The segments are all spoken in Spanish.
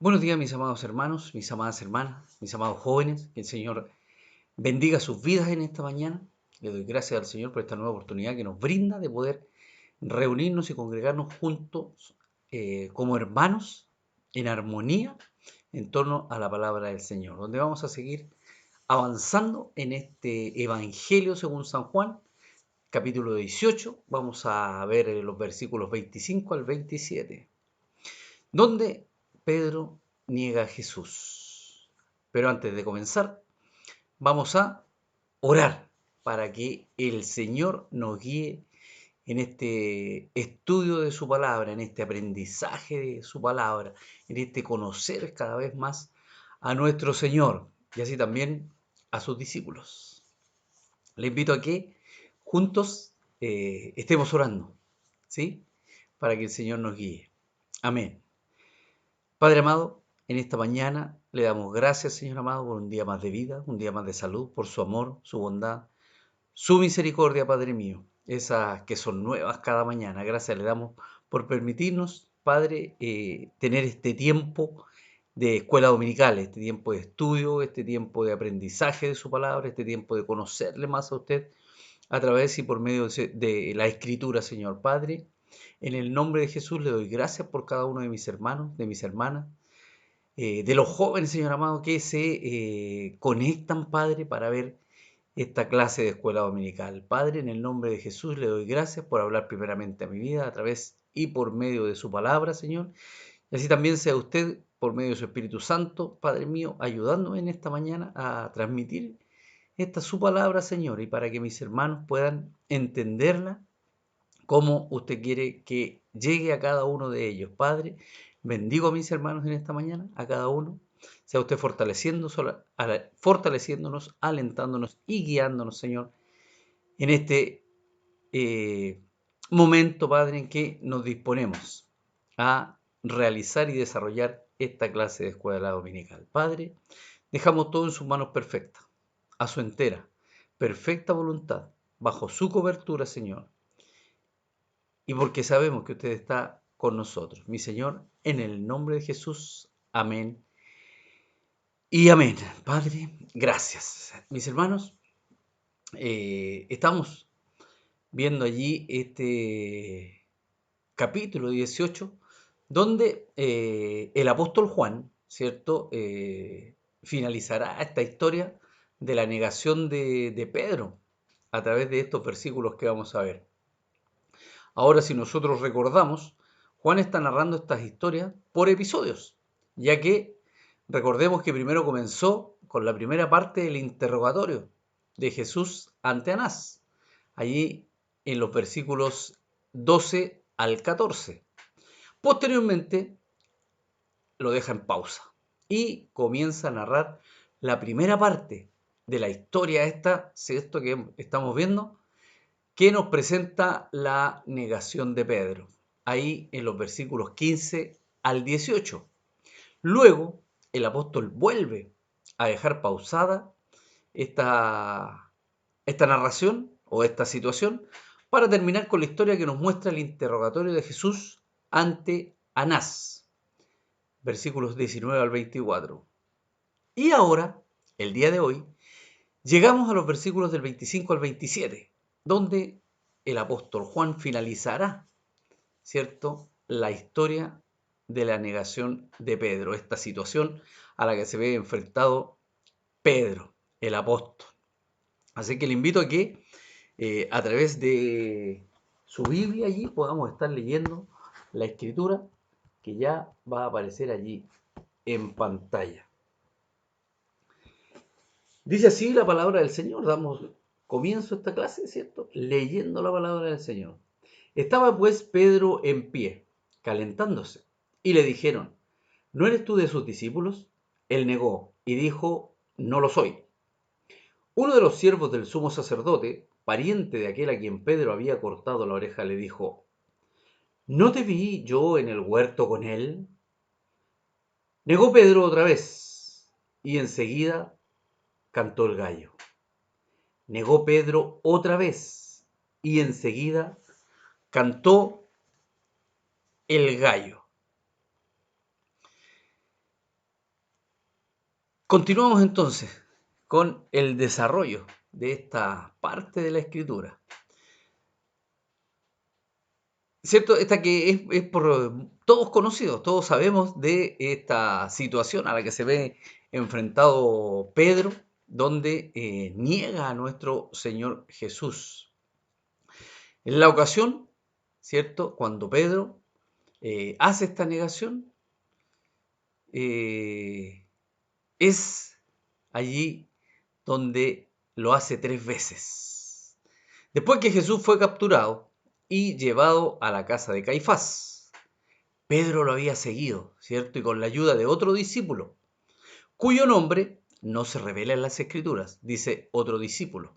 Buenos días, mis amados hermanos, mis amadas hermanas, mis amados jóvenes. Que el Señor bendiga sus vidas en esta mañana. Le doy gracias al Señor por esta nueva oportunidad que nos brinda de poder reunirnos y congregarnos juntos como hermanos en armonía en torno a la palabra del Señor, donde vamos a seguir avanzando en este Evangelio según San Juan, capítulo 18. Vamos a ver los versículos 25 al 27, donde Pedro niega a Jesús. Pero antes de comenzar, vamos a orar para que el Señor nos guíe en este estudio de su palabra, en este aprendizaje de su palabra, en este conocer cada vez más a nuestro Señor y así también a sus discípulos. Le invito a que juntos estemos orando, ¿sí? Para que el Señor nos guíe. Amén. Padre amado, en esta mañana le damos gracias, Señor amado, por un día más de vida, un día más de salud, por su amor, su bondad, su misericordia, Padre mío, esas que son nuevas cada mañana. Gracias le damos por permitirnos, Padre, tener este tiempo de escuela dominical, este tiempo de estudio, este tiempo de aprendizaje de su palabra, este tiempo de conocerle más a usted a través y por medio de la Escritura, Señor Padre. En el nombre de Jesús le doy gracias por cada uno de mis hermanos, de mis hermanas, de los jóvenes, Señor amado, que se conectan, Padre, para ver esta clase de escuela dominical. Padre, en el nombre de Jesús le doy gracias por hablar primeramente a mi vida a través y por medio de su palabra, Señor. Y así también sea usted, por medio de su Espíritu Santo, Padre mío, ayudándome en esta mañana a transmitir esta su palabra, Señor, y para que mis hermanos puedan entenderla como usted quiere que llegue a cada uno de ellos. Padre, bendigo a mis hermanos en esta mañana, a cada uno. Sea usted fortaleciéndonos, alentándonos y guiándonos, Señor, en este momento, Padre, en que nos disponemos a realizar y desarrollar esta clase de escuela dominical. Padre, dejamos todo en sus manos perfectas, a su entera, perfecta voluntad, bajo su cobertura, Señor, y porque sabemos que usted está con nosotros. Mi Señor, en el nombre de Jesús, amén y amén. Padre, gracias. Mis hermanos, estamos viendo allí este capítulo 18, donde el apóstol Juan, ¿cierto? Finalizará esta historia de la negación de Pedro a través de estos versículos que vamos a ver. Ahora, si nosotros recordamos, Juan está narrando estas historias por episodios, ya que recordemos que primero comenzó con la primera parte del interrogatorio de Jesús ante Anás, allí en los versículos 12 al 14. Posteriormente lo deja en pausa y comienza a narrar la primera parte de la historia esta, esto que estamos viendo, que nos presenta la negación de Pedro, ahí en los versículos 15 al 18. Luego, el apóstol vuelve a dejar pausada esta narración o esta situación para terminar con la historia que nos muestra el interrogatorio de Jesús ante Anás, versículos 19 al 24. Y ahora, el día de hoy, llegamos a los versículos del 25 al 27, donde el apóstol Juan finalizará, ¿cierto?, la historia de la negación de Pedro, esta situación a la que se ve enfrentado Pedro, el apóstol. Así que le invito a que a través de su Biblia allí podamos estar leyendo la escritura que ya va a aparecer allí en pantalla. Dice así la palabra del Señor. Damos comienzo a esta clase, ¿cierto? Leyendo la palabra del Señor. Estaba pues Pedro en pie, calentándose, y le dijeron, ¿no eres tú de sus discípulos? Él negó y dijo, no lo soy. Uno de los siervos del sumo sacerdote, pariente de aquel a quien Pedro había cortado la oreja, le dijo, ¿no te vi yo en el huerto con él? Negó Pedro otra vez, y enseguida cantó el gallo. Negó Pedro otra vez, y enseguida cantó el gallo. Continuamos entonces con el desarrollo de esta parte de la escritura. ¿Cierto? Esta que es por todos conocidos, todos sabemos de esta situación a la que se ve enfrentado Pedro, donde niega a nuestro Señor Jesús. En la ocasión, ¿cierto? Cuando Pedro hace esta negación, eh, es allí donde lo hace 3 veces. Después que Jesús fue capturado y llevado a la casa de Caifás, Pedro lo había seguido, ¿cierto? Y con la ayuda de otro discípulo, cuyo nombre no se revela en las Escrituras, dice otro discípulo.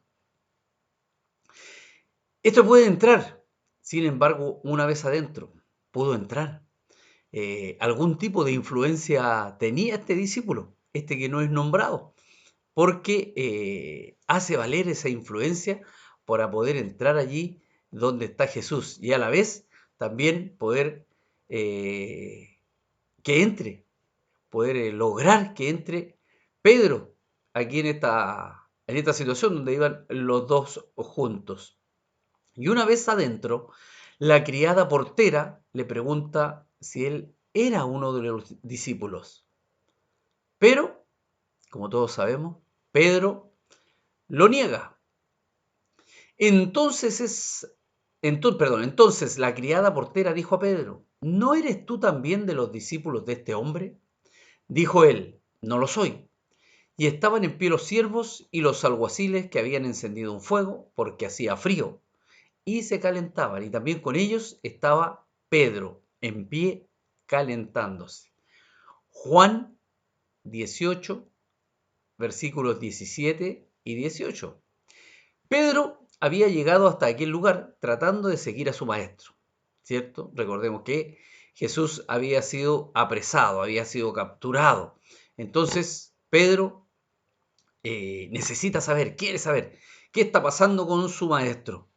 Esto puede entrar, sin embargo, una vez adentro, pudo entrar. Algún tipo de influencia tenía este discípulo, este que no es nombrado, porque hace valer esa influencia para poder entrar allí donde está Jesús y a la vez también poder que entre, poder lograr que entre Pedro aquí en esta situación donde iban los dos juntos. Y una vez adentro, la criada portera le pregunta si él era uno de los discípulos. Pero, como todos sabemos, Pedro lo niega. Entonces la criada portera dijo a Pedro, ¿no eres tú también de los discípulos de este hombre? Dijo él, no lo soy. Y estaban en pie los siervos y los alguaciles que habían encendido un fuego porque hacía frío y se calentaban. Y también con ellos estaba Pedro en pie calentándose. Juan 18, versículos 17 y 18. Pedro había llegado hasta aquel lugar tratando de seguir a su maestro, ¿cierto? Recordemos que Jesús había sido apresado, había sido capturado. Entonces, Pedro necesita saber, quiere saber qué está pasando con su maestro.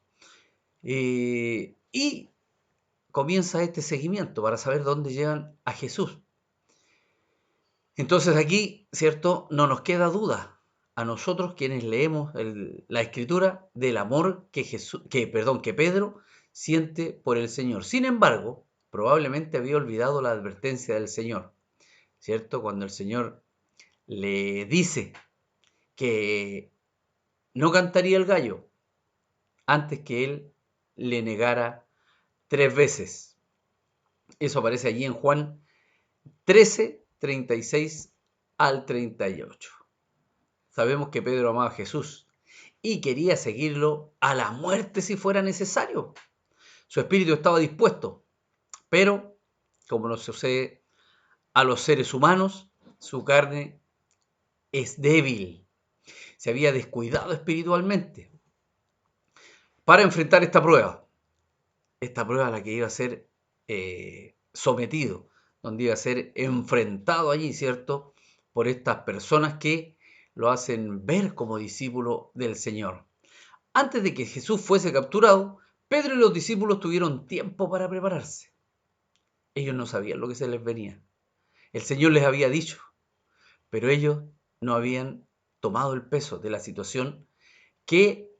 Y comienza este seguimiento para saber dónde llevan a Jesús. Entonces aquí, ¿cierto? No nos queda duda a nosotros quienes leemos la escritura del amor que Pedro siente por el Señor. Sin embargo, probablemente había olvidado la advertencia del Señor, ¿cierto? Cuando el Señor le dice que no cantaría el gallo antes que él le negara 3 veces. Eso aparece allí en Juan 13, 36 al 38. Sabemos que Pedro amaba a Jesús y quería seguirlo a la muerte si fuera necesario. Su espíritu estaba dispuesto, pero como nos sucede a los seres humanos, su carne es débil. Se había descuidado espiritualmente para enfrentar esta prueba a la que iba a ser sometido, donde iba a ser enfrentado allí, ¿cierto? Por estas personas que lo hacen ver como discípulo del Señor. Antes de que Jesús fuese capturado, Pedro y los discípulos tuvieron tiempo para prepararse. Ellos no sabían lo que se les venía. El Señor les había dicho, pero ellos no habían tomado el peso de la situación que,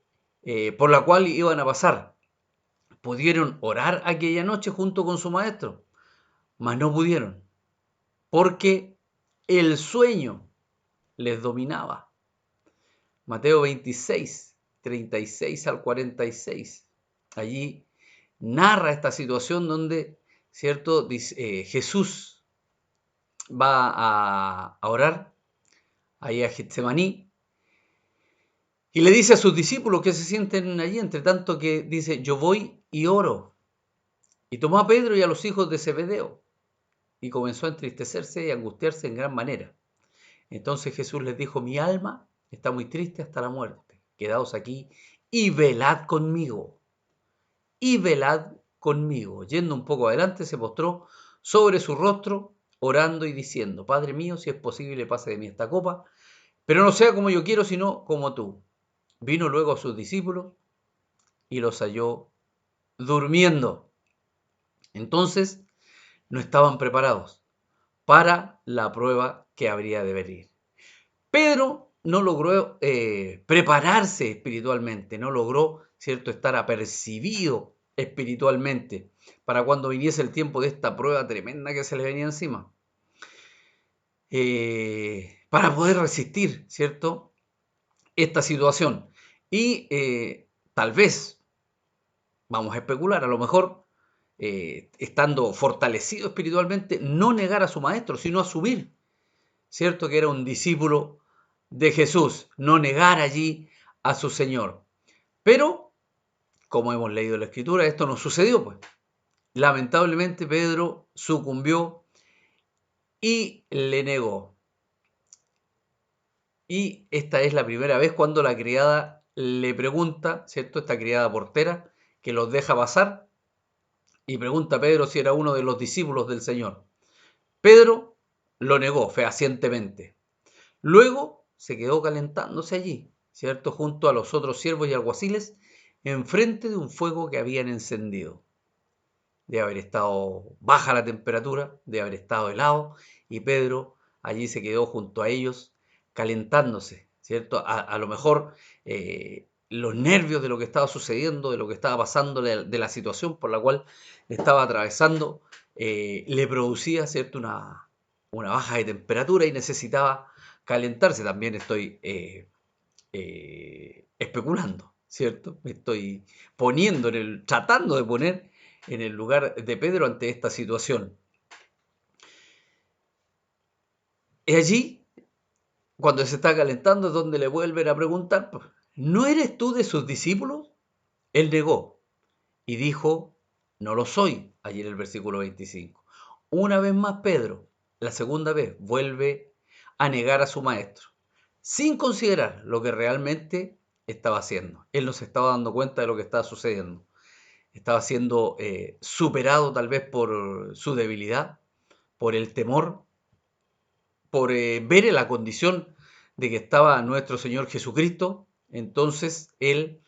por la cual iban a pasar. Pudieron orar aquella noche junto con su maestro, mas no pudieron, porque el sueño les dominaba. Mateo 26, 36 al 46. Allí narra esta situación donde, ¿cierto? Jesús va a orar ahí a Getsemaní y le dice a sus discípulos que se sienten allí, entre tanto que dice, yo voy y oro. Y tomó a Pedro y a los hijos de Zebedeo y comenzó a entristecerse y a angustiarse en gran manera. Entonces Jesús les dijo, mi alma está muy triste hasta la muerte. Quedaos aquí y velad conmigo. Y velad conmigo. Yendo un poco adelante, se postró sobre su rostro, orando y diciendo, Padre mío, si es posible, pase de mí esta copa, pero no sea como yo quiero, sino como tú. Vino luego a sus discípulos y los halló durmiendo. Entonces no estaban preparados para la prueba que habría de venir. Pedro no logró prepararse espiritualmente, no logró, ¿cierto?, estar apercibido espiritualmente para cuando viniese el tiempo de esta prueba tremenda que se le venía encima. Para poder resistir, ¿cierto?, esta situación. Y tal vez, vamos a especular, a lo mejor, estando fortalecido espiritualmente, no negar a su maestro, sino asumir, ¿cierto?, que era un discípulo de Jesús, no negar allí a su Señor. Pero, como hemos leído en la Escritura, esto no sucedió, pues. Lamentablemente Pedro sucumbió y le negó. Y esta es la primera vez cuando la criada le pregunta, ¿cierto?, esta criada portera, que los deja pasar, y pregunta a Pedro si era uno de los discípulos del Señor. Pedro lo negó fehacientemente. Luego se quedó calentándose allí, ¿cierto?, junto a los otros siervos y alguaciles, enfrente de un fuego que habían encendido. De haber estado baja la temperatura, de haber estado helado, y Pedro allí se quedó junto a ellos, calentándose, ¿cierto? A lo mejor los nervios de lo que estaba sucediendo, de lo que estaba pasando, de la situación por la cual estaba atravesando, le producía, ¿cierto?, una baja de temperatura y necesitaba calentarse. También estoy especulando, ¿cierto? Me estoy tratando de poner en el lugar de Pedro ante esta situación. Y allí, cuando se está calentando, es donde le vuelven a preguntar, ¿no eres tú de sus discípulos? Él negó y dijo, no lo soy, allí en el versículo 25. Una vez más Pedro, la segunda vez, vuelve a negar a su maestro, sin considerar lo que realmente estaba haciendo. Él no se estaba dando cuenta de lo que estaba sucediendo. Estaba siendo superado tal vez por su debilidad, por el temor, por ver en la condición de que estaba nuestro Señor Jesucristo. Entonces Él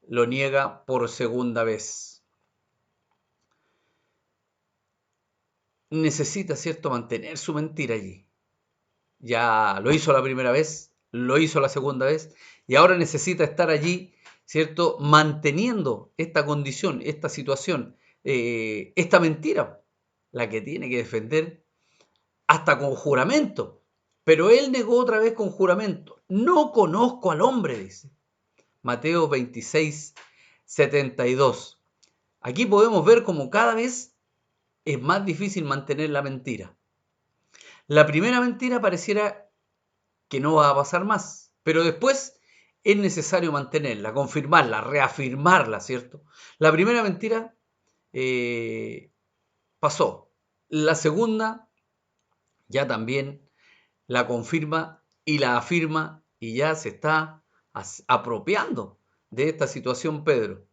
lo niega por segunda vez. Necesita, ¿cierto?, mantener su mentira allí. Ya lo hizo la primera vez, lo hizo la segunda vez, y ahora necesita estar allí, ¿cierto?, manteniendo esta condición, esta situación, esta mentira, la que tiene que defender hasta con juramento. Pero él negó otra vez con juramento. No conozco al hombre, dice. Mateo 26, 72. Aquí podemos ver cómo cada vez es más difícil mantener la mentira. La primera mentira pareciera que no va a pasar más, pero después es necesario mantenerla, confirmarla, reafirmarla, ¿cierto? La primera mentira pasó. La segunda ya también la confirma y la afirma y ya se está apropiando de esta situación Pedro.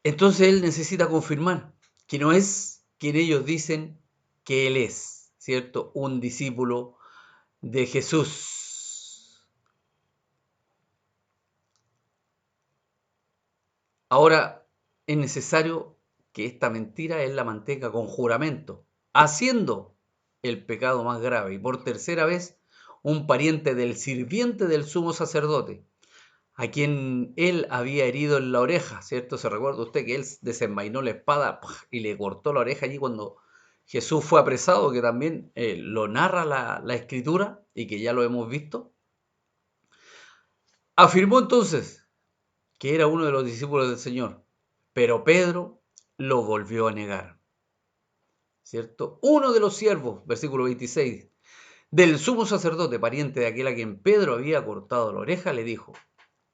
Entonces él necesita confirmar que no es quien ellos dicen que él es, ¿cierto? Un discípulo de Jesús. Ahora es necesario que esta mentira él la mantenga con juramento, haciendo el pecado más grave y por tercera vez un pariente del sirviente del sumo sacerdote, a quien él había herido en la oreja, ¿cierto? Se recuerda usted que él desenvainó la espada y le cortó la oreja allí cuando Jesús fue apresado, que también lo narra la Escritura y que ya lo hemos visto. Afirmó entonces que era uno de los discípulos del Señor, pero Pedro lo volvió a negar, ¿cierto? Uno de los siervos, versículo 26, del sumo sacerdote, pariente de aquel a quien Pedro había cortado la oreja, le dijo,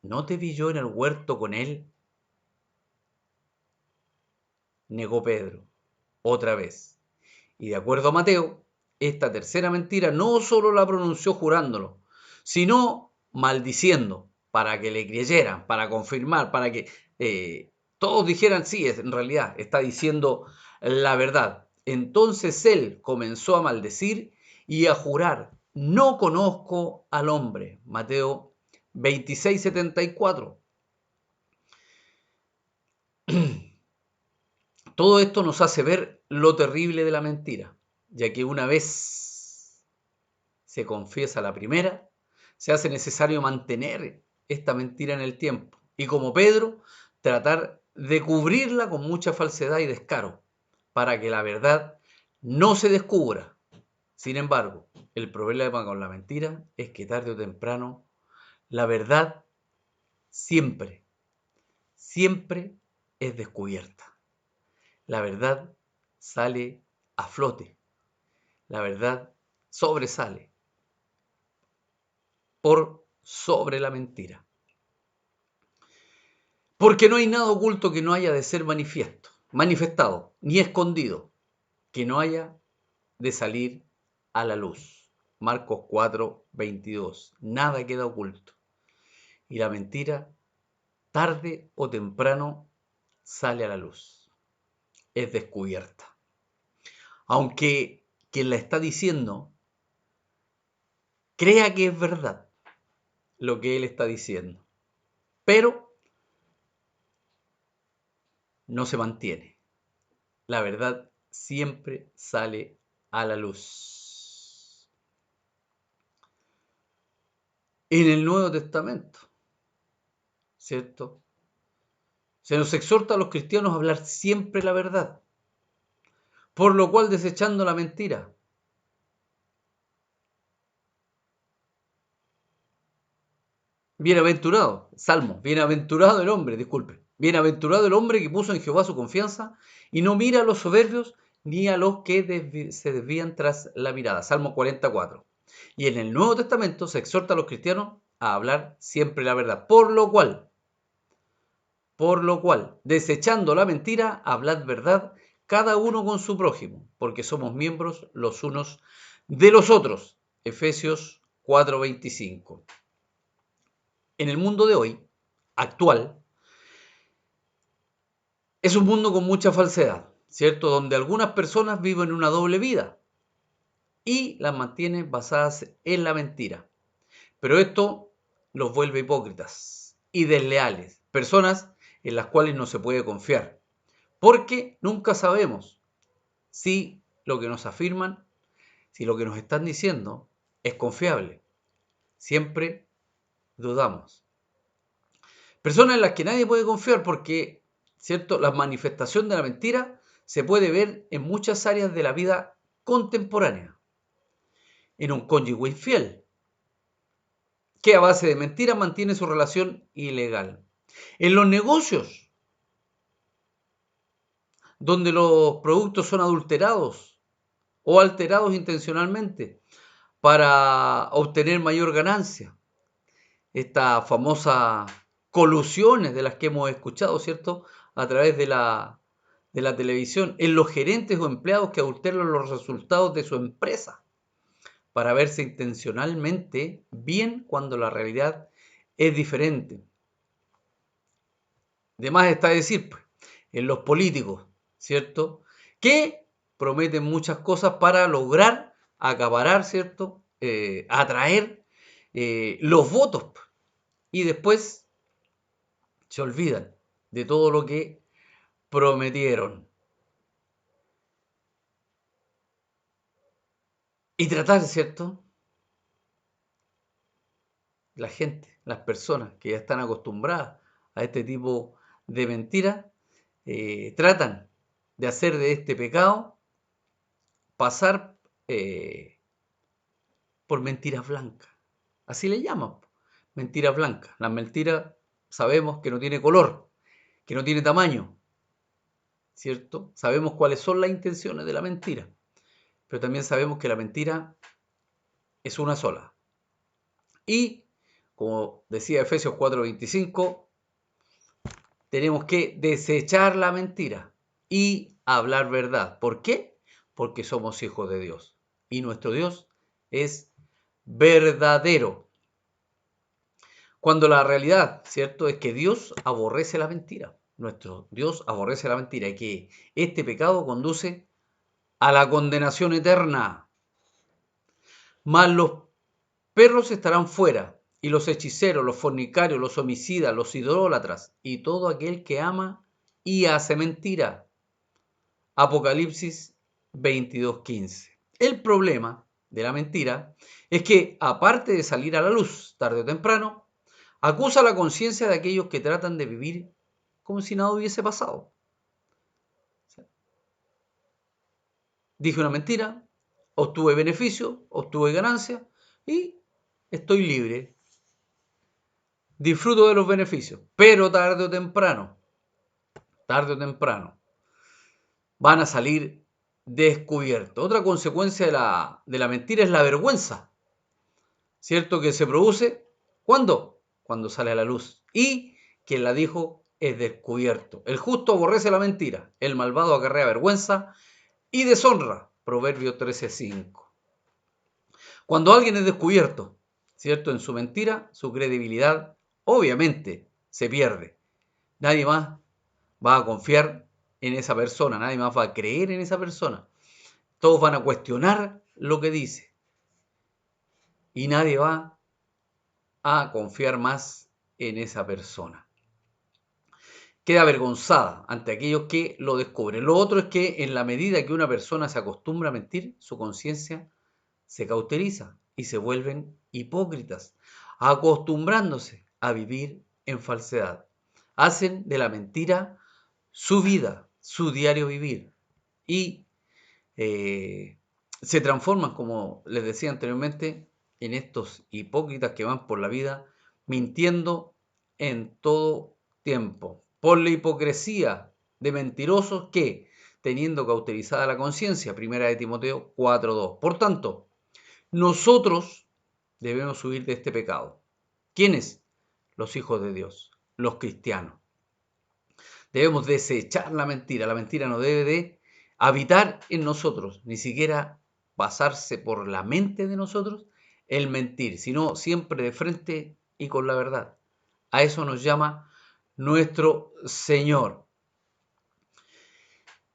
¿no te vi yo en el huerto con él? Negó Pedro, otra vez. Y de acuerdo a Mateo, esta tercera mentira no solo la pronunció jurándolo, sino maldiciendo, para que le creyeran, para confirmar, para que todos dijeran, sí, en realidad está diciendo la verdad. Entonces él comenzó a maldecir y a jurar, no conozco al hombre. Mateo 26, 74. Todo esto nos hace ver lo terrible de la mentira. ya que una vez se confiesa la primera, se hace necesario mantener esta mentira en el tiempo y, como Pedro, tratar de cubrirla con mucha falsedad y descaro para que la verdad no se descubra. Sin embargo, el problema con la mentira es que tarde o temprano la verdad siempre, siempre es descubierta. La verdad sale a flote. La verdad sobresale por sobre la mentira. Porque no hay nada oculto que no haya de ser manifestado, ni escondido, que no haya de salir a la luz. Marcos 4:22. Nada queda oculto. Y la mentira, tarde o temprano, sale a la luz. Es descubierta. Aunque quien la está diciendo crea que es verdad lo que él está diciendo, pero no se mantiene. La verdad siempre sale a la luz. En el Nuevo Testamento, ¿cierto? Se nos exhorta a los cristianos a hablar siempre la verdad, por lo cual desechando la mentira. Bienaventurado, Salmo, bienaventurado el hombre, disculpe, bienaventurado el hombre que puso en Jehová su confianza y no mira a los soberbios ni a los que se desvían tras la mirada. Salmo 44. Y en el Nuevo Testamento se exhorta a los cristianos a hablar siempre la verdad, por lo cual, desechando la mentira, hablad verdad, cada uno con su prójimo, porque somos miembros los unos de los otros. Efesios 4:25. En el mundo de hoy, actual, es un mundo con mucha falsedad, ¿cierto? Donde algunas personas viven una doble vida y las mantienen basadas en la mentira. Pero esto los vuelve hipócritas y desleales, personas en las cuales no se puede confiar, porque nunca sabemos si lo que nos afirman, si lo que nos están diciendo es confiable. Siempre dudamos. Personas en las que nadie puede confiar porque, ¿cierto?, la manifestación de la mentira se puede ver en muchas áreas de la vida contemporánea. En un cónyuge infiel, que a base de mentiras mantiene su relación ilegal. En los negocios, donde los productos son adulterados o alterados intencionalmente para obtener mayor ganancia. Estas famosas colusiones de las que hemos escuchado, ¿cierto?, a través de la televisión, en los gerentes o empleados que adulteran los resultados de su empresa para verse intencionalmente bien cuando la realidad es diferente. De más está decir, pues, en los políticos, ¿cierto?, que prometen muchas cosas para lograr acaparar, ¿cierto?, atraer los votos, y después se olvidan de todo lo que prometieron. Y tratar, ¿cierto?, la gente, las personas que ya están acostumbradas a este tipo de mentiras, tratan de hacer de este pecado pasar por mentiras blancas. Así le llaman, mentiras blancas. Las mentiras sabemos que no tiene color, que no tiene tamaño, ¿cierto? Sabemos cuáles son las intenciones de la mentira, pero también sabemos que la mentira es una sola. Y, como decía Efesios 4:25, tenemos que desechar la mentira y hablar verdad. ¿Por qué? Porque somos hijos de Dios. Y nuestro Dios es verdadero. Cuando la realidad, ¿cierto?, es que Dios aborrece la mentira. Nuestro Dios aborrece la mentira y que este pecado conduce a la condenación eterna. Mas los perros estarán fuera, y los hechiceros, los fornicarios, los homicidas, los idólatras, y todo aquel que ama y hace mentira. Apocalipsis 22:15. El problema de la mentira es que, aparte de salir a la luz tarde o temprano, acusa la conciencia de aquellos que tratan de vivir como si nada hubiese pasado. Dije una mentira, obtuve beneficio, obtuve ganancia y estoy libre. Disfruto de los beneficios, pero tarde o temprano, van a salir descubiertos. Otra consecuencia de la mentira es la vergüenza, ¿cierto? Que se produce, ¿cuándo? Cuando sale a la luz. Y quien la dijo es descubierto. El justo aborrece la mentira, el malvado acarrea vergüenza y deshonra. Proverbio 13:5. Cuando alguien es descubierto, ¿cierto? En su mentira, su credibilidad obviamente se pierde. Nadie más va a confiar en esa persona, nadie más va a creer en esa persona. Todos van a cuestionar lo que dice y nadie va a confiar más en esa persona. Queda avergonzada ante aquellos que lo descubren. Lo otro es que en la medida que una persona se acostumbra a mentir, su conciencia se cauteriza y se vuelven hipócritas, acostumbrándose a vivir en falsedad. Hacen de la mentira su vida, su diario vivir y se transforman, como les decía anteriormente, en estos hipócritas que van por la vida mintiendo en todo tiempo, por la hipocresía de mentirosos que, teniendo cauterizada la conciencia, primera de Timoteo 4:2. Por tanto, nosotros debemos huir de este pecado. ¿Quiénes? Los hijos de Dios, los cristianos. Debemos desechar la mentira. La mentira no debe de habitar en nosotros, ni siquiera pasarse por la mente de nosotros el mentir, sino siempre de frente y con la verdad. A eso nos llama nuestro Señor.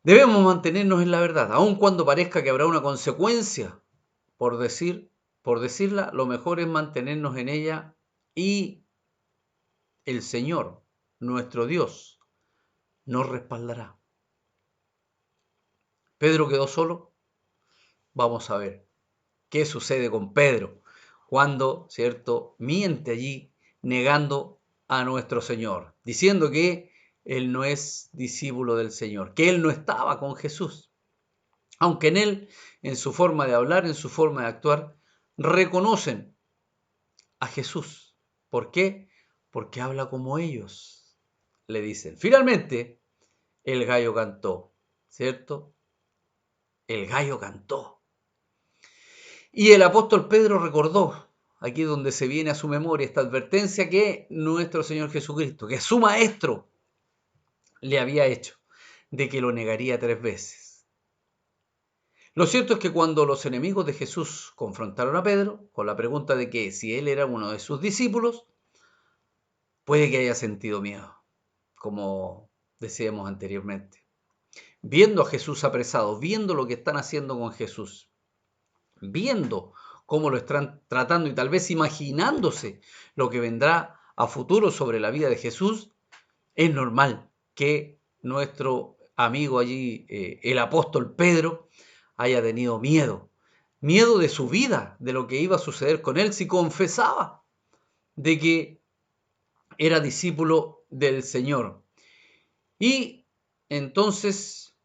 Debemos mantenernos en la verdad, aun cuando parezca que habrá una consecuencia por decirla, lo mejor es mantenernos en ella y el Señor, nuestro Dios, nos respaldará. Pedro quedó solo. Vamos a ver qué sucede con Pedro cuando, ¿cierto?, miente allí negando a nuestro Señor, diciendo que él no es discípulo del Señor, que él no estaba con Jesús. Aunque en él, en su forma de hablar, en su forma de actuar, reconocen a Jesús. ¿Por qué? Porque habla como ellos, le dicen. Finalmente, el gallo cantó, ¿cierto? El gallo cantó. Y el apóstol Pedro recordó, aquí donde se viene a su memoria esta advertencia que nuestro Señor Jesucristo, que su maestro le había hecho, de que lo negaría 3 veces. Lo cierto es que cuando los enemigos de Jesús confrontaron a Pedro con la pregunta de que si él era uno de sus discípulos, puede que haya sentido miedo, como decíamos anteriormente. Viendo a Jesús apresado, viendo lo que están haciendo con Jesús, viendo cómo lo están tratando y tal vez imaginándose lo que vendrá a futuro sobre la vida de Jesús, es normal que nuestro amigo allí, el apóstol Pedro, haya tenido miedo. Miedo de su vida, de lo que iba a suceder con él si confesaba de que era discípulo del Señor. Y entonces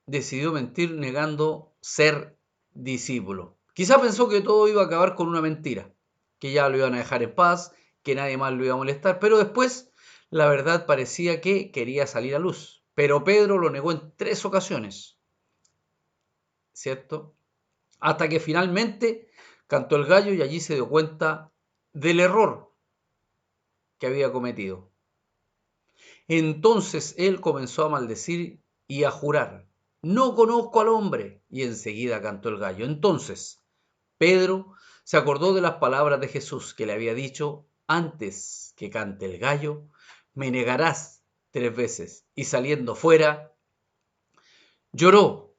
decidió mentir negando ser discípulo. Quizá pensó que todo iba a acabar con una mentira, que ya lo iban a dejar en paz, que nadie más lo iba a molestar, pero después la verdad parecía que quería salir a luz. Pero Pedro lo negó en 3 ocasiones, ¿cierto? Hasta que finalmente cantó el gallo y allí se dio cuenta del error que había cometido. Entonces él comenzó a maldecir y a jurar: no conozco al hombre. Y enseguida cantó el gallo. Entonces Pedro se acordó de las palabras de Jesús que le había dicho: antes que cante el gallo, me negarás 3 veces. Y saliendo fuera, lloró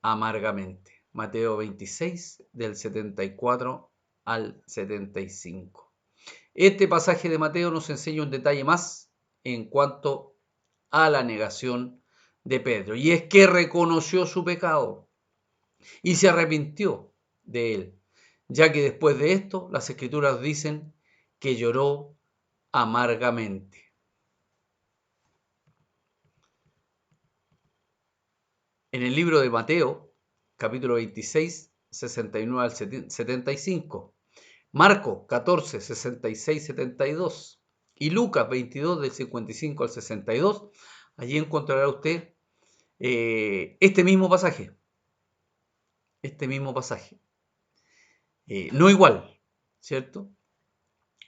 amargamente. Mateo 26, del 74 al 75. Este pasaje de Mateo nos enseña un detalle más en cuanto a la negación de Pedro, y es que reconoció su pecado. y se arrepintió de él, ya que después de esto las escrituras dicen que lloró amargamente. En el libro de Mateo, capítulo 26, 69 al 75, Marcos 14, 66, 72 y Lucas 22, del 55 al 62, allí encontrará usted este mismo pasaje. No igual, ¿cierto?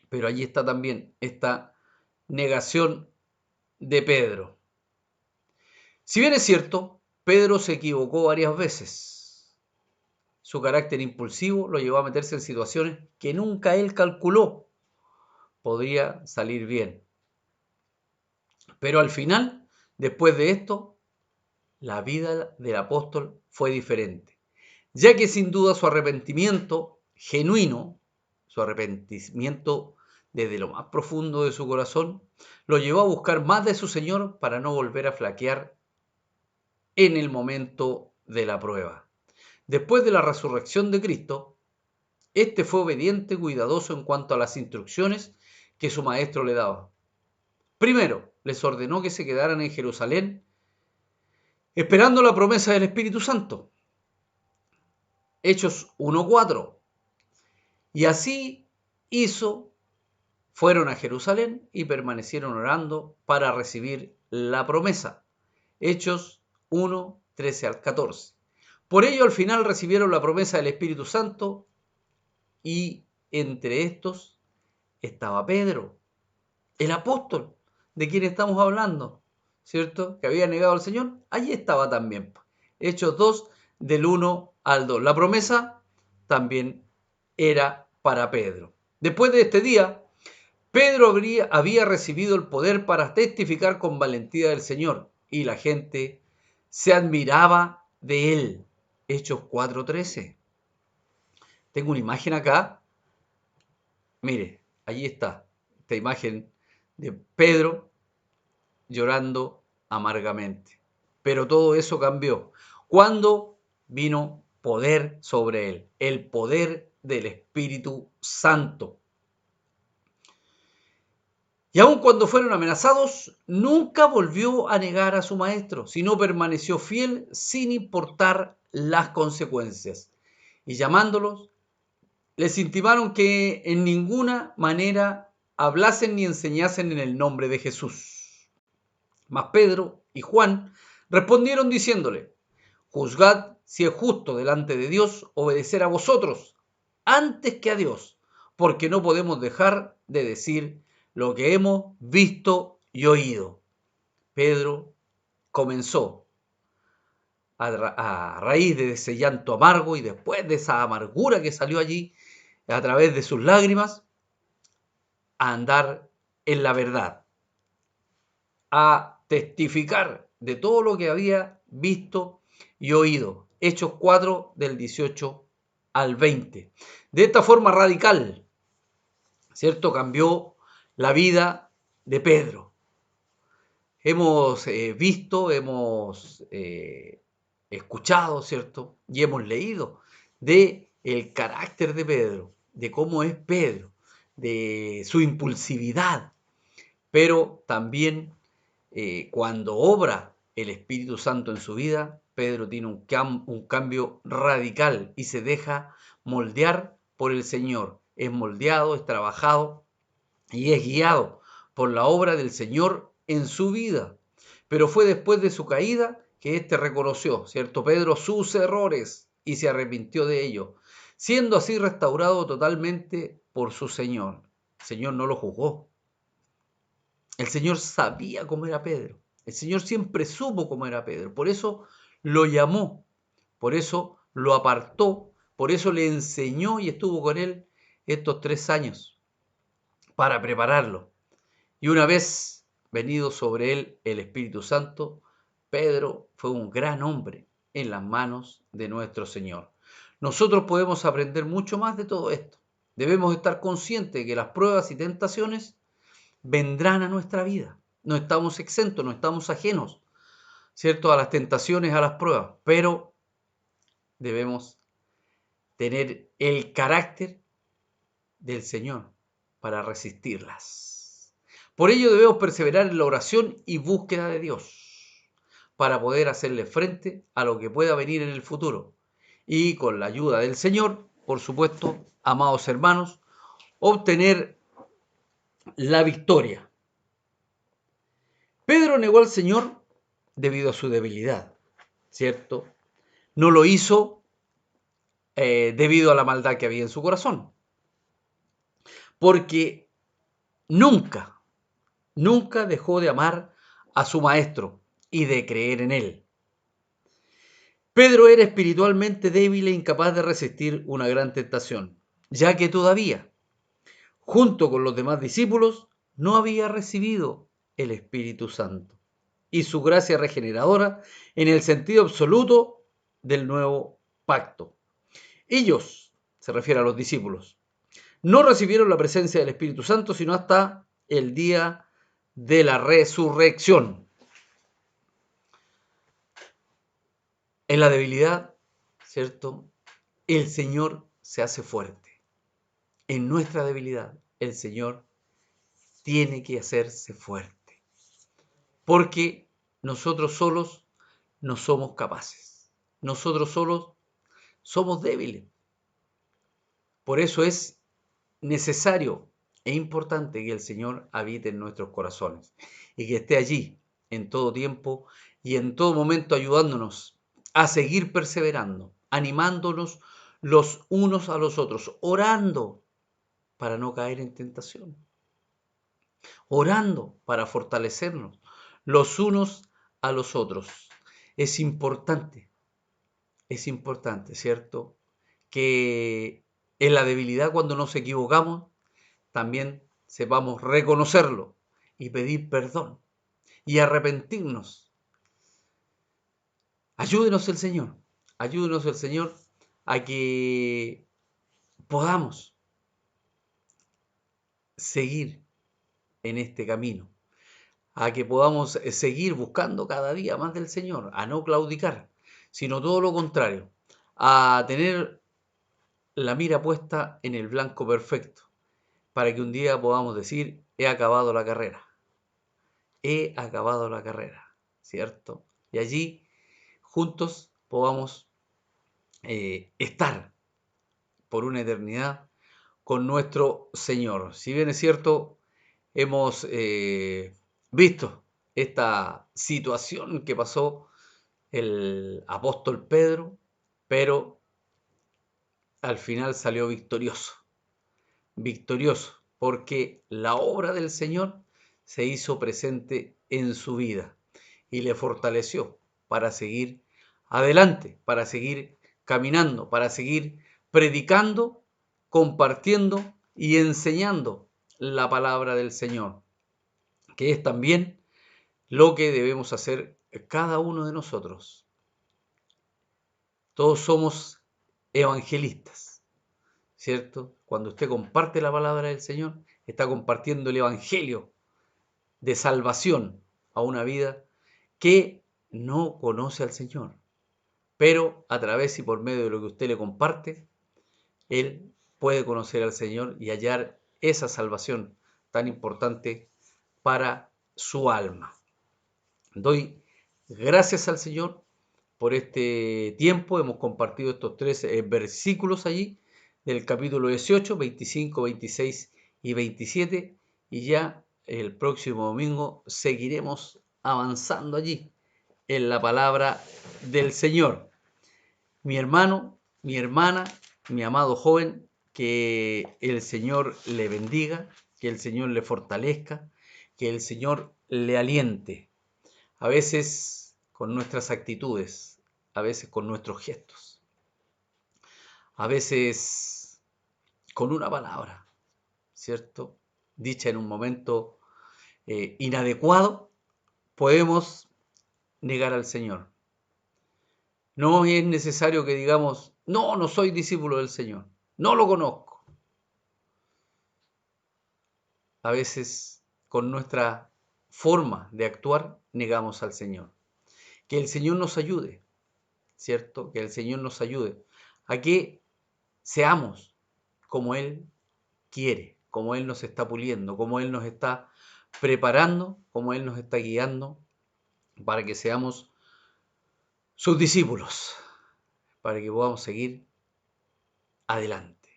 Pero allí está también esta negación de Pedro. Si bien es cierto, Pedro se equivocó varias veces. Su carácter impulsivo lo llevó a meterse en situaciones que nunca él calculó podría salir bien. Pero al final, después de esto, la vida del apóstol fue diferente, ya que sin duda su arrepentimiento genuino, su arrepentimiento desde lo más profundo de su corazón, lo llevó a buscar más de su Señor para no volver a flaquear en el momento de la prueba. Después de la resurrección de Cristo, este fue obediente y cuidadoso en cuanto a las instrucciones que su maestro le daba. Primero, les ordenó que se quedaran en Jerusalén esperando la promesa del Espíritu Santo. Hechos 1:4. Y así hizo, fueron a Jerusalén y permanecieron orando para recibir la promesa. Hechos 1:13 al 14. Por ello, al final recibieron la promesa del Espíritu Santo y entre estos estaba Pedro, el apóstol de quien estamos hablando, ¿cierto? Que había negado al Señor. Allí estaba también. Hechos 2, del 1 al 2. La promesa también era para Pedro. Después de este día, Pedro había recibido el poder para testificar con valentía del Señor y la gente se admiraba de él. Hechos 4:13. Tengo una imagen acá. Mire, allí está. Esta imagen de Pedro llorando amargamente. Pero todo eso cambió cuando vino poder sobre él, el poder del Espíritu Santo. Y aun cuando fueron amenazados, nunca volvió a negar a su maestro, sino permaneció fiel sin importar las consecuencias. Y llamándolos, les intimaron que en ninguna manera hablasen ni enseñasen en el nombre de Jesús. Mas Pedro y Juan respondieron diciéndole: juzgad si es justo delante de Dios obedecer a vosotros antes que a Dios, porque no podemos dejar de decir lo que hemos visto y oído. Pedro comenzó a raíz de ese llanto amargo y después de esa amargura que salió allí a través de sus lágrimas, a andar en la verdad, a testificar de todo lo que había visto y oído. Hechos 4, del 18 al 20. De esta forma radical, ¿cierto? Cambió la vida de Pedro. Hemos visto, hemos escuchado, ¿cierto? Y hemos leído de el carácter de Pedro, de cómo es Pedro, de su impulsividad, pero también cuando obra el Espíritu Santo en su vida, Pedro tiene un cambio radical y se deja moldear por el Señor. Es moldeado, es trabajado y es guiado por la obra del Señor en su vida. Pero fue después de su caída que éste reconoció, ¿cierto? Pedro, sus errores y se arrepintió de ellos, siendo así restaurado totalmente por su Señor. El Señor no lo juzgó. El Señor sabía cómo era Pedro. El Señor siempre supo cómo era Pedro. Por eso lo llamó, por eso lo apartó, por eso le enseñó y estuvo con él estos 3 años para prepararlo. Y una vez venido sobre él el Espíritu Santo, Pedro fue un gran hombre en las manos de nuestro Señor. Nosotros podemos aprender mucho más de todo esto. Debemos estar conscientes de que las pruebas y tentaciones vendrán a nuestra vida. No estamos exentos, no estamos ajenos, ¿cierto? A las tentaciones, a las pruebas, pero debemos tener el carácter del Señor para resistirlas. Por ello debemos perseverar en la oración y búsqueda de Dios para poder hacerle frente a lo que pueda venir en el futuro. Y con la ayuda del Señor, por supuesto, amados hermanos, obtener la victoria. Pedro negó al Señor debido a su debilidad, ¿cierto? No lo hizo debido a la maldad que había en su corazón, porque nunca, nunca dejó de amar a su maestro y de creer en él. Pedro era espiritualmente débil e incapaz de resistir una gran tentación, ya que todavía, junto con los demás discípulos, no había recibido el Espíritu Santo y su gracia regeneradora en el sentido absoluto del nuevo pacto. Ellos, se refiere a los discípulos, no recibieron la presencia del Espíritu Santo sino hasta el día de la resurrección. En la debilidad, ¿cierto? El Señor se hace fuerte. En nuestra debilidad, el Señor tiene que hacerse fuerte. Porque nosotros solos no somos capaces. Nosotros solos somos débiles. Por eso es necesario e importante que el Señor habite en nuestros corazones y que esté allí en todo tiempo y en todo momento ayudándonos a seguir perseverando, animándonos los unos a los otros, orando para no caer en tentación, orando para fortalecernos los unos a los otros. Es importante, ¿cierto? Que en la debilidad, cuando nos equivocamos, también sepamos reconocerlo y pedir perdón y arrepentirnos. Ayúdenos el Señor a que podamos seguir en este camino, a que podamos seguir buscando cada día más del Señor, a no claudicar, sino todo lo contrario, a tener la mira puesta en el blanco perfecto, para que un día podamos decir, he acabado la carrera, ¿cierto? Y allí juntos podamos estar por una eternidad con nuestro Señor. Si bien es cierto, hemos visto esta situación que pasó el apóstol Pedro, pero al final salió victorioso, porque la obra del Señor se hizo presente en su vida y le fortaleció para seguir adelante, para seguir caminando, para seguir predicando, compartiendo y enseñando la palabra del Señor, que es también lo que debemos hacer cada uno de nosotros. Todos somos evangelistas, ¿cierto? Cuando usted comparte la palabra del Señor, está compartiendo el evangelio de salvación a una vida que no conoce al Señor. Pero a través y por medio de lo que usted le comparte, él puede conocer al Señor y hallar esa salvación tan importante para su alma. Doy gracias al Señor por este tiempo. Hemos compartido estos tres versículos allí del capítulo 18, 25, 26 y 27. Y ya el próximo domingo seguiremos avanzando allí en la palabra del Señor. Mi hermano, mi hermana, mi amado joven, que el Señor le bendiga, que el Señor le fortalezca, que el Señor le aliente. A veces con nuestras actitudes, a veces con nuestros gestos, a veces con una palabra, ¿cierto? Dicha en un momento inadecuado, podemos negar al Señor. No es necesario que digamos, no, no soy discípulo del Señor, no lo conozco. A veces con nuestra forma de actuar negamos al Señor. Que el Señor nos ayude ¿cierto? Que el Señor nos ayude a que seamos como Él quiere, como Él nos está puliendo, como Él nos está preparando, como Él nos está guiando para que seamos sus discípulos, para que podamos seguir adelante.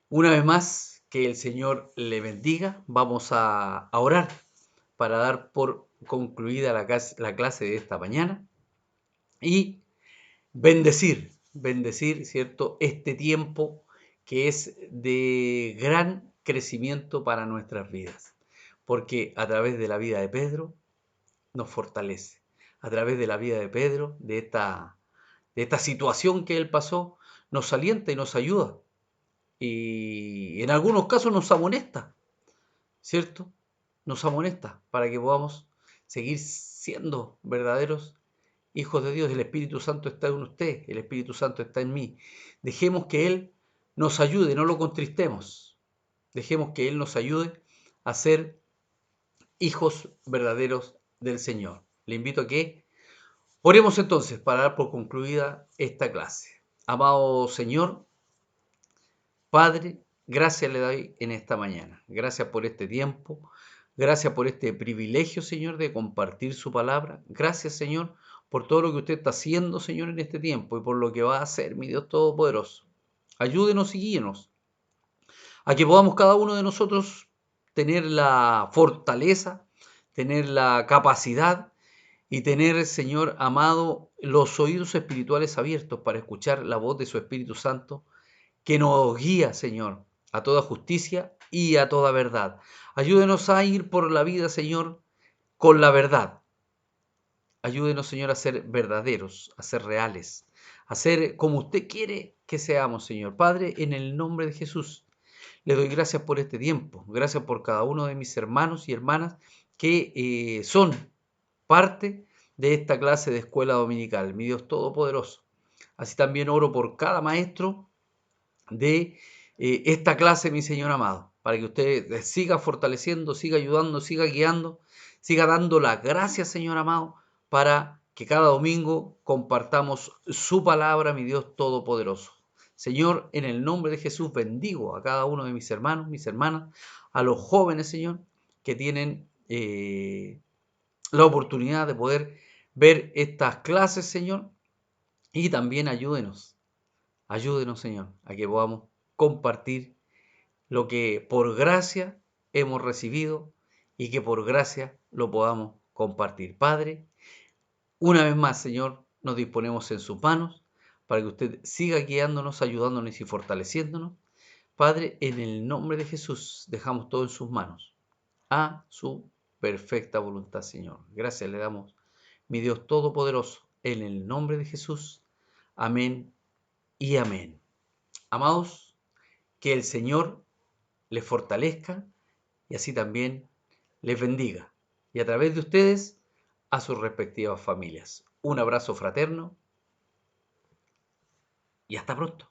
Una vez más, que el Señor le bendiga. Vamos a orar para dar por concluida la clase de esta mañana y bendecir, ¿cierto? Este tiempo que es de gran crecimiento para nuestras vidas, porque a través de la vida de Pedro nos fortalece, a través de la vida de Pedro, de esta situación que él pasó, nos alienta y nos ayuda, y en algunos casos nos amonesta, ¿cierto? Nos amonesta para que podamos seguir siendo verdaderos hijos de Dios. El Espíritu Santo está en usted, el Espíritu Santo está en mí. Dejemos que Él nos ayude, no lo contristemos. Dejemos que Él nos ayude a ser hijos verdaderos del Señor. Le invito a que oremos entonces para dar por concluida esta clase. Amado Señor, Padre, gracias le doy en esta mañana. Gracias por este tiempo. Gracias por este privilegio, Señor, de compartir su palabra. Gracias, Señor, por todo lo que usted está haciendo, Señor, en este tiempo y por lo que va a hacer, mi Dios Todopoderoso. Ayúdenos y guíenos a que podamos cada uno de nosotros tener la fortaleza, tener la capacidad y tener, Señor amado, los oídos espirituales abiertos para escuchar la voz de su Espíritu Santo que nos guía, Señor, a toda justicia y a toda verdad. Ayúdenos a ir por la vida, Señor, con la verdad. Ayúdenos, Señor, a ser verdaderos, a ser reales, a ser como usted quiere que seamos, Señor. Padre, en el nombre de Jesús, le doy gracias por este tiempo. Gracias por cada uno de mis hermanos y hermanas que son parte de esta clase de escuela dominical. Mi Dios Todopoderoso. Así también oro por cada maestro de esta clase, mi Señor amado, para que usted siga fortaleciendo, siga ayudando, siga guiando, siga dando la gracia, Señor amado, para que cada domingo compartamos su palabra, mi Dios Todopoderoso. Señor, en el nombre de Jesús bendigo a cada uno de mis hermanos, mis hermanas, a los jóvenes, Señor, que tienen la oportunidad de poder ver estas clases, Señor, y también ayúdenos, Señor, a que podamos compartir lo que por gracia hemos recibido y que por gracia lo podamos compartir. Padre, una vez más, Señor, nos disponemos en sus manos para que usted siga guiándonos, ayudándonos y fortaleciéndonos. Padre, en el nombre de Jesús, dejamos todo en sus manos, a su perfecta voluntad, Señor. Gracias le damos, mi Dios Todopoderoso, en el nombre de Jesús. Amén y amén. Amados, que el Señor les fortalezca y así también les bendiga. Y a través de ustedes, a sus respectivas familias. Un abrazo fraterno y hasta pronto.